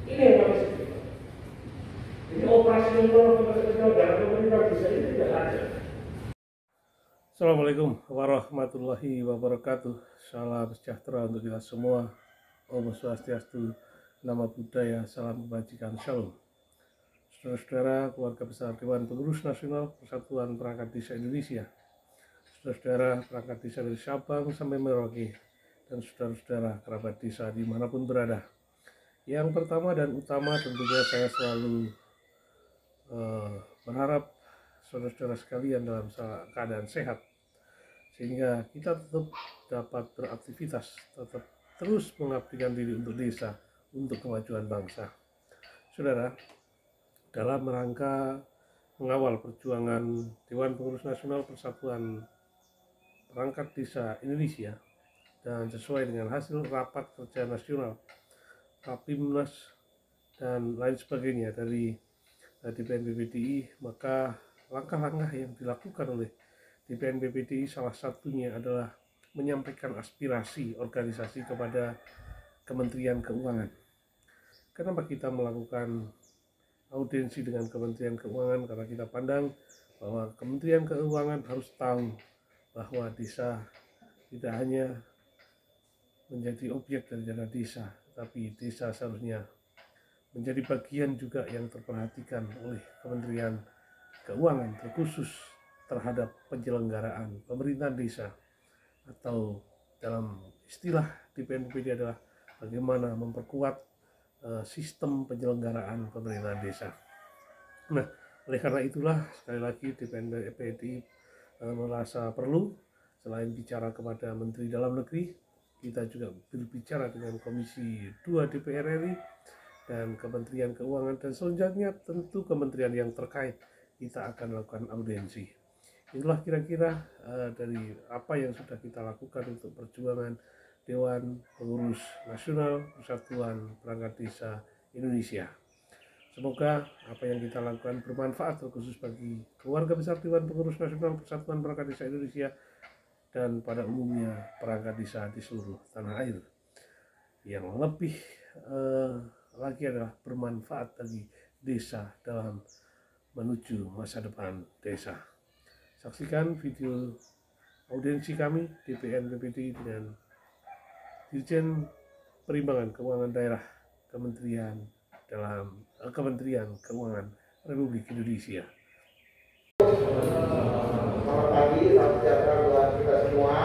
Ini yang kami sebutkan. Jadi operasional dalam pemerintah desa ini tidak ada. Assalamualaikum warahmatullahi wabarakatuh. Salam sejahtera untuk kita semua. Om Swastiastu, Namo Buddhaya, salam kebajikan, shalom. Saudara-saudara, keluarga besar Dewan Pengurus Nasional Persatuan Perangkat Desa Indonesia, saudara-saudara perangkat desa dari Sabang sampai Merauke, dan saudara-saudara kerabat desa dimanapun berada. Yang pertama dan utama tentunya saya selalu berharap saudara-saudara sekalian dalam keadaan sehat, sehingga kita tetap dapat beraktivitas, tetap terus mengabdikan diri untuk desa, untuk kemajuan bangsa. Saudara, dalam rangka mengawal perjuangan Dewan Pengurus Nasional Persatuan Perangkat Desa Indonesia, dan sesuai dengan hasil rapat kerja nasional, Rapimnas, dan lain sebagainya dari DPN PPDI, maka langkah-langkah yang dilakukan oleh DPN PPDI salah satunya adalah menyampaikan aspirasi organisasi kepada Kementerian Keuangan. Kenapa kita melakukan audiensi dengan Kementerian Keuangan? Karena kita pandang bahwa Kementerian Keuangan harus tahu bahwa desa tidak hanya menjadi objek dari dana desa, tapi desa seharusnya menjadi bagian juga yang terperhatikan oleh Kementerian Keuangan, terkhusus terhadap penyelenggaraan pemerintahan desa, atau dalam istilah DPN PPDI adalah bagaimana memperkuat sistem penyelenggaraan pemerintahan desa. Nah, oleh karena itulah sekali lagi DPN PPDI merasa perlu selain bicara kepada Menteri Dalam Negeri, kita juga berbicara dengan Komisi 2 DPR RI dan Kementerian Keuangan, dan selanjutnya tentu kementerian yang terkait kita akan lakukan audiensi. Itulah kira-kira dari apa yang sudah kita lakukan untuk perjuangan Dewan Pengurus Nasional Persatuan Perangkat Desa Indonesia. Semoga apa yang kita lakukan bermanfaat, terkhusus bagi keluarga besar Dewan Pengurus Nasional Persatuan Perangkat Desa Indonesia dan pada umumnya perangkat desa di seluruh tanah air. Yang lebih lagi adalah bermanfaat bagi desa dalam menuju masa depan desa. Saksikan video audiensi kami DPN PPDI dengan Dirjen Perimbangan Keuangan Daerah Kementerian Keuangan Republik Indonesia. Selamat pagi, salam sejahtera buat kita semua.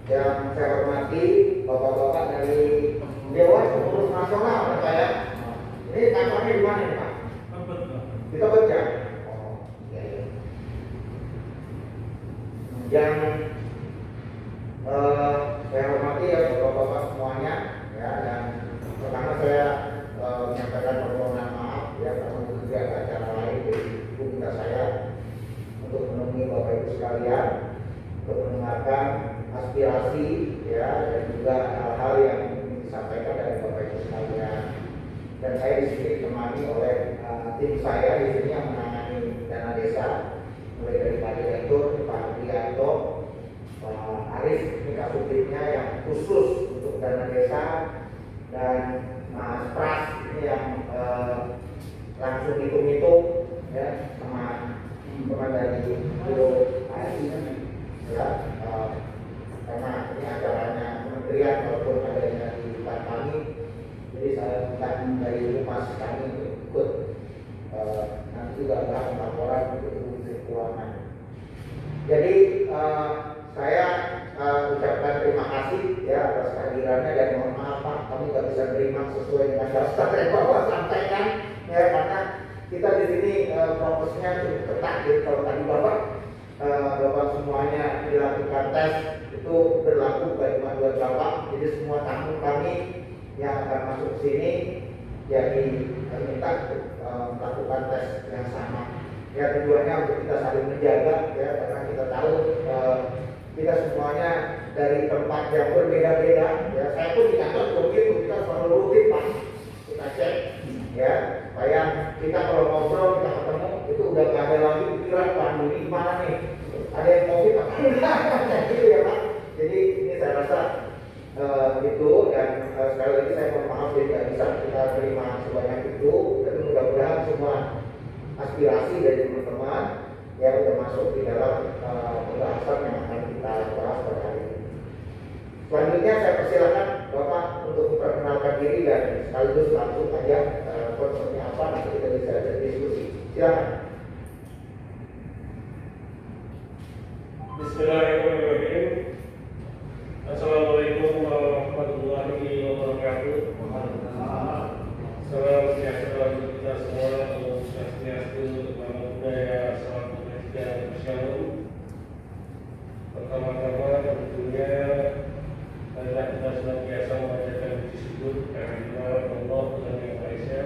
Yang saya hormati bapak-bapak dari Dewan Pengurus Nasional, saya. Ini kantornya di mana, Pak? Di Tebet ya? Oh, iya, iya. Yang saya hormati ya bapak-bapak semuanya, ya. Dan pertama saya menyampaikan permohonan maaf ya karena bekerja ke acara lain, jadi ibu minta saya untuk menemui bapak ibu sekalian untuk mendengarkan aspirasi ya dan juga hal-hal yang ingin disampaikan dari bapak ibu sekalian. Dan saya di sini ditemani oleh tim saya di sini yang menangani dana desa, mulai dari Pak Direktur, Pak Wianto, Pak Arif, ini kasubditnya yang khusus untuk dana desa, dan Mas Pras ini yang langsung hitung-hitung ya, sama teman dari Biro AI ya, karena ini acaranya kementerian walaupun adanya di tempat kami, jadi saya minta dari Mas kami untuk ikut nanti juga ada laporan untuk Menteri Keuangan. Jadi saya ucapkan terima kasih ya atas kehadirannya, dan mohon maaf Pak, kami nggak bisa terima sesuai dengan daftar yang Bapak sampaikan ya, karena kita di sini prosesnya cukup ketat. Jadi kalau tadi Bapak semuanya dilakukan tes, itu berlaku bagi buat Bapak. Jadi semua tamu kami yang akan masuk sini jadi minta melakukan tes yang sama. Ya tujuannya untuk kita saling menjaga ya, karena kita tahu kita semuanya dari tempat yang berbeda-beda ya. Saya pun di kantor begitu, kita selalu rutin Pak, kita cek ya, supaya kita kalau ngobrol, kita ketemu itu udah gak ada lagi pikiran Pak ini gimana nih, ada yang COVID apa enggak gitu ya Pak. Jadi ini saya rasa gitu, dan sekali lagi saya mohon maaf maaf tidak bisa kita terima sebanyak itu, tapi mudah-mudahan semua aspirasi dari teman-teman yang sudah masuk di dalam pembahasan yang akan kita bahas pada hari ini. Selanjutnya saya persilakan Bapak untuk memperkenalkan diri dan sekaligus langsung aja konsepnya apa, nanti kita bisa diskusi. Silakan. Bismillahirrahmanirrahim. Assalamualaikum warahmatullahi wabarakatuh. Salam sejahtera untuk kita semua. Om Swastiastu, Namo Buddhaya, Salam Kebajikan, Shalom. Pertama-tama tentunya adalah kita senantiasa mengajarkan puji syukur kehadirat Allah Tuhan Yang Maha Esa.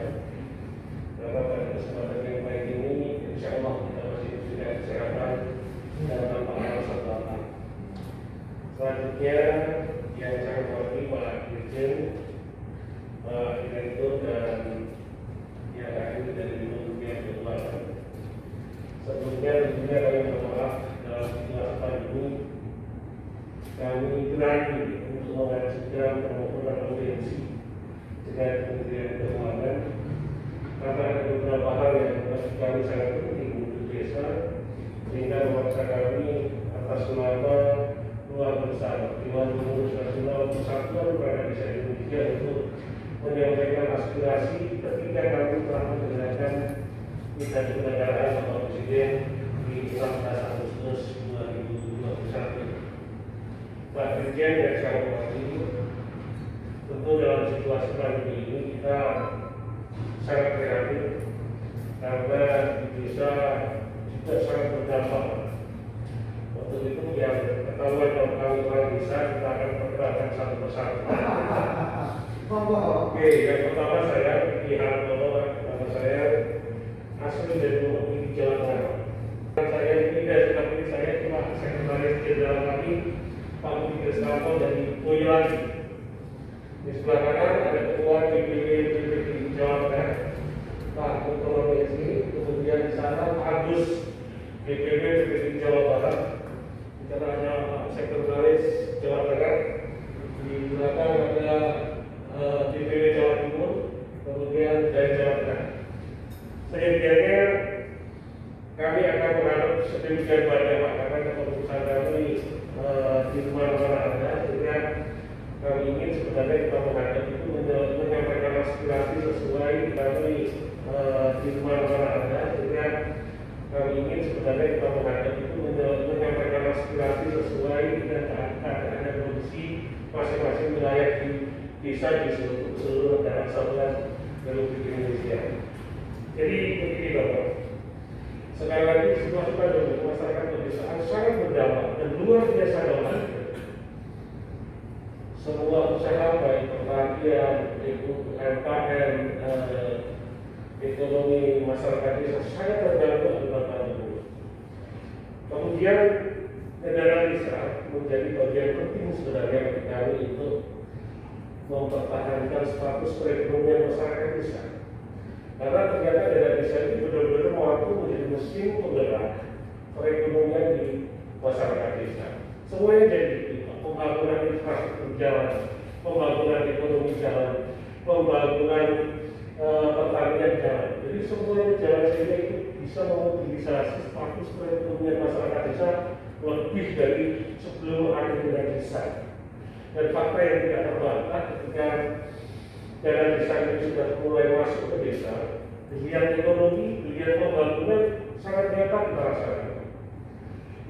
Karena pada kesempatan yang baik ini, insya Allah kita masih diberikan kesehatan dan tanpa alasan datang. Selanjutnya yang saya hormati Pak Dirjen, Pak Direktur dan yang hadir dari Kementerian Keuangan. Sebelumnya tentunya kami mohon maaf dalam kesempatan ini kami berani untuk mengajukan permohonan audiensi dengan Kementerian Keuangan karena ada beberapa hal yang bagi kami sangat penting untuk desa, sehingga memaksa kami atas nama keluarga besar Dewan Pengurus Nasional Persatuan Perangkat Desa Indonesia untuk menyampaikan aspirasi ketika kami telah menjalankan pidato kenegaraan Bapak Presiden di 16 Agustus 2021. Pak Dirjen yang saya hormati, tentu dalam situasi pandemi ini kita sangat prihatin karena di desa juga sangat berdampak. Untuk itu yang ketahuan kalau kami orang desa kita akan perkenalkan satu persatu. Oke, yang pertama saya pihak nama saya asli dari Bumi Jawa Tengah. Saya tidak seperti saya cuma sekretaris jenderal kami Pak Budi Kristanto dari Boyolali. Di sebelah kanan ada ketua DPD Jawa Tengah Pak Dr. Messi, kemudian di sana Pak Agus DPD Jawa Barat. Di sana ada Pak Sekretaris Jawa Tengah. Di belakang ada DPD Jawa Timur, kemudian dari Jawa Tengah. Sehingga kami akan menghadap sedemikian banyak Pak, karena keputusan kami di mana-mana ada, sehingga kami ingin sebenarnya kita menghadap itu menyampaikan aspirasi sesuai kami di mana-mana ada, sehingga kami ingin sebenarnya kita menghadap itu menyampaikan aspirasi sesuai dengan keadaan dan kondisi masing-masing wilayah di desa di seluruh daerah Kesatuan Republik Indonesia. Jadi begini Bapak, sekali lagi situasi pandemi masyarakat pedesaan sangat berdampak dan luar biasa dalam semua usaha baik pertanian, UMKM, ekonomi masyarakat desa sangat terdampak akibat pandemi. Kemudian negara desa menjadi bagian penting sebenarnya bagi kami untuk mempertahankan status perekonomian masyarakat desa. Karena ternyata daerah desa itu benar-benar mampu menjadi mesin penggerak perekonomian di masyarakat desa. Semuanya jadi pembangunan infrastruktur jalan, pembangunan ekonomi jalan, pembangunan pertanian jalan. Jadi semuanya jalan sehingga itu bisa memobilisasi status perekonomian masyarakat desa lebih dari sebelum ada desa. Dan fakta yang tidak terbantah ketika dana desa ini sudah mulai masuk ke desa, geliat ekonomi, geliat pembangunan sangat nyata kita rasakan.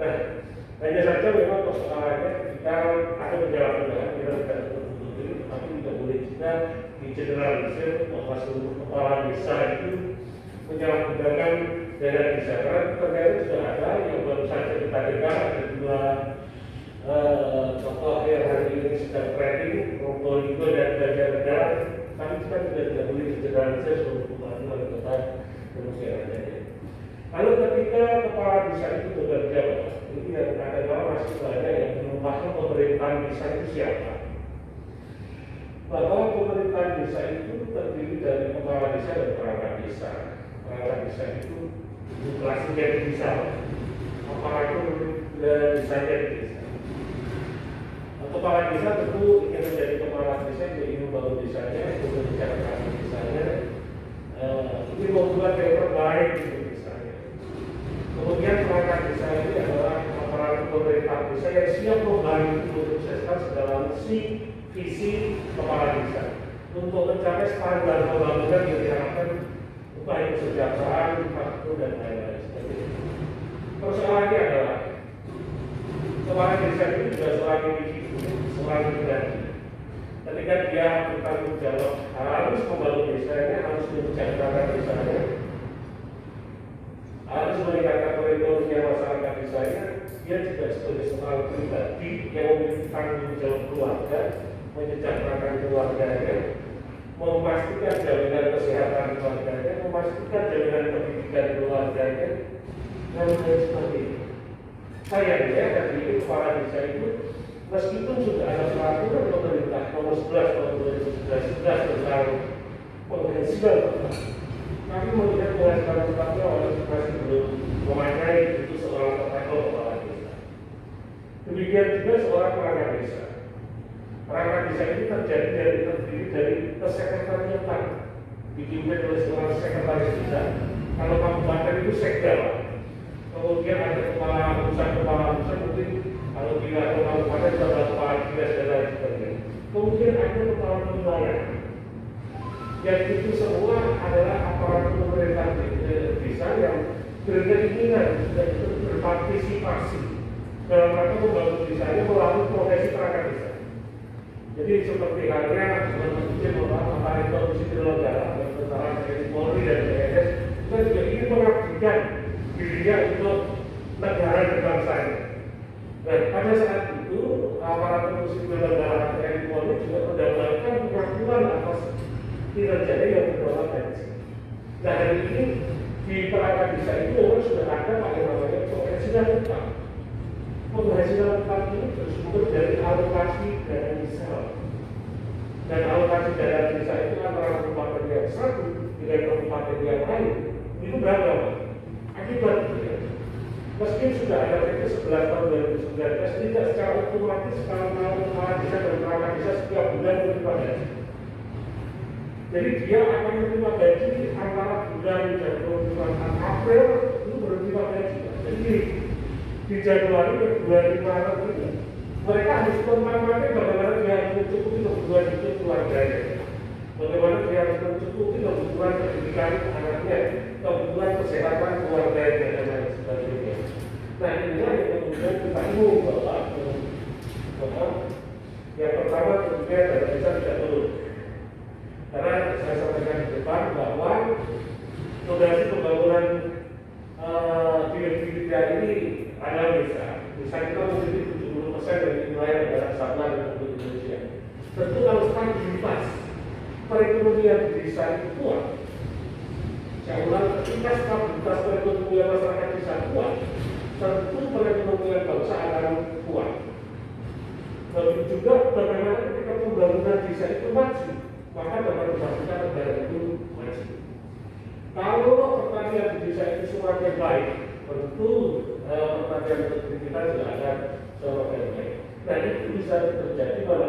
Nah, hanya saja memang persoalannya kita ada penyalahgunaan, kita tidak betul-betul, tapi tidak boleh juga digeneralisir bahwa seluruh kepala desa itu menyalahgunakan dana desa. Karena ternyata sudah ada yang baru saja kita dengar ada dua tokoh yang hari ini sedang trending, Probolinggo dan Banjarnegara, tapi kita juga tidak boleh digeneralisir seluruh bupati wali kota Indonesia saja. Lalu ketika kepala desa itu bekerja, ini kadang-kadang masih banyak yang belum paham pemerintahan desa itu siapa. Bahwa pemerintahan desa itu terdiri dari kepala desa dan perangkat desa. Perangkat desa itu kelasnya di desa, aparatur desanya di desa. kepala desa tentu ingin menjadi kepala desa, ingin membangun desanya, ingin menjalankan desanya, ingin membuat yang terbaik untuk desanya. Kemudian perangkat desa ini adalah aparatur pemerintah desa yang siap membantu mensukseskan segala misi visi kepala desa untuk mencapai standar pembangunan yang diharapkan upaya kesejahteraan, infrastruktur dan lain-lain. Persoalannya adalah kepala desa itu juga seorang individu, seorang pribadi. Ketika dia bertanggung jawab harus membangun desanya, harus menjalankan desanya, harus meningkatkan perekonomian masyarakat desanya, dia juga sebagai seorang pribadi yang memiliki tanggung jawab keluarga, menyejahterakan keluarganya, memastikan jaminan kesehatan keluarganya, memastikan jaminan pendidikan keluarganya, dan lain sebagainya. Sayangnya dari itu kepala desa itu meskipun sudah ada peraturan pemerintah nomor 11 tahun 2011 tentang penghensian tetap, kami melihat penghensian tetapnya masih belum memaknai itu seorang kepala desa. Demikian juga seorang perangkat desa. Perangkat desa ini terdiri dari kesekretariatan dipimpin oleh seorang sekretaris desa. Kalau kabupaten itu sekda. Kemudian ada kepala pusat mungkin kalau tidak ada kabupaten ada kepala dinas dan lain sebagainya. Kemudian ada kepala wilayah. Yang itu semua adalah aparatur pemerintah desa yang berkeinginan dan berpartisipasi dalam rangka membangun desanya melalui profesi perangkat desa. Jadi seperti halnya aparatur sipil negara, tentara TNI Polri dan BNS, kita juga ingin mengabdikan dirinya untuk negara dan bangsanya. Dan pada saat itu aparatur sipil negara TNI Polri juga mendapatkan pengakuan atas kinerjanya yang berdaulat gaji. Nah hari ini di perangkat desa itu memang sudah ada yang namanya penghasilan tetap. Penghasilan tetap ini bersumber dari alokasi dana desa. Dan alokasi dana desa itu antara kabupaten yang satu dengan kabupaten yang lain itu beragam. Akibat meski sudah ada PP 11 tahun 2019 tidak secara otomatis kalau kepala desa dan perangkat desa setiap bulan menerima gaji. Jadi dia akan menerima gaji antara bulan Januari April itu menerima gaji. Jadi di Januari ke bulan Maret ini mereka harus mengamati bagaimana dia harus mencukupi kebutuhan hidup keluarganya, bagaimana dia harus mencukupi kebutuhan pendidikan anaknya, kebutuhan kesehatan keluarganya dan lain sebagainya. Nah inilah yang kemudian kita ingin bahwa yang pertama tentunya dana desa tidak turun. Karena saya sampaikan di depan bahwa fondasi pembangunan di negeri kita ini adalah desa. Desa kita memiliki 70% dari wilayah negara kesatuan Republik Indonesia. Tentu kalau stabilitas perekonomian di desa itu kuat, saya ulang, ketika stabilitas perekonomian masyarakat desa kuat, tentu perekonomian bangsa akan kuat. Lalu juga bagaimana ketika pembangunan desa itu maju, maka dapat dipastikan negara itu maju. Kalau pertanian di desa itu semakin baik, tentu pertanian negeri kita juga akan semakin baik. Nah itu bisa terjadi pada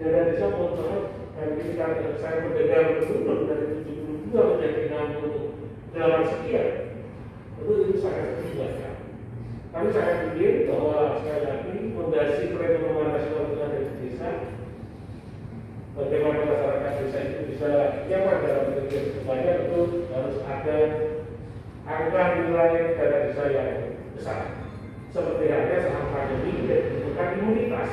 dana desa mohon dan ketika saya mendengar menurun dari 72 menjadi 68 sekian, itu sangat signifikan. Kami sangat ingin bahwa sekali lagi fondasi perekonomian nasional kita di desa, bagaimana masyarakat desa itu bisa nyaman dalam bekerja semuanya, itu harus ada angka nilai dana desa yang besar. Seperti halnya saat pandemi dibutuhkan imunitas.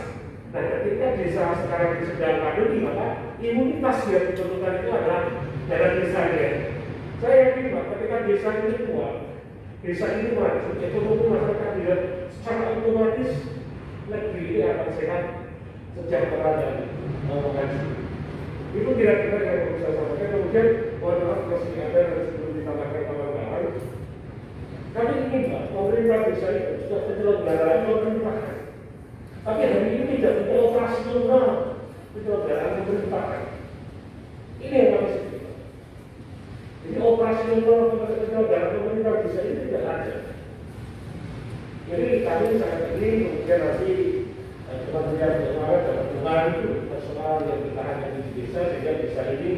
Nah, ketika desa sekarang sedang pandemi, maka imunitas yang dibutuhkan itu adalah dana desanya. Saya yakin bahwa ketika desa ini kuat, desa ini maju, ekonomi masyarakat tidak secara otomatis negeri ini akan sehat, sejahtera dan maju. Itu kira-kira yang perlu saya sampaikan. Kemudian mohon maaf masih ada dan sebelum ditambahkan kawan-kawan, kami ingin Pak, pemerintah desa itu sudah penyelenggaraan pemerintahan. Tapi hari ini tidak punya operasional penyelenggaraan pemerintahan. Ini yang kami sebut. Jadi operasional penyelenggaraan pemerintah desa ini tidak ada. Jadi kami sangat ingin kemudian nanti Kementerian Keuangan dapat membantu personal yang ditahan di desa sehingga bisa ini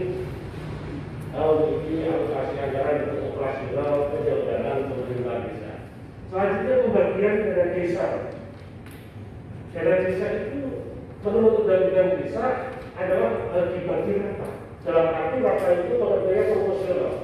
memiliki alokasi anggaran untuk operasional penyelenggaraan pemerintahan desa. Selanjutnya pembagian dana desa. Dana desa itu menurut undang-undang desa adalah dibagi rata. Dalam arti rata itu pengertiannya proporsional.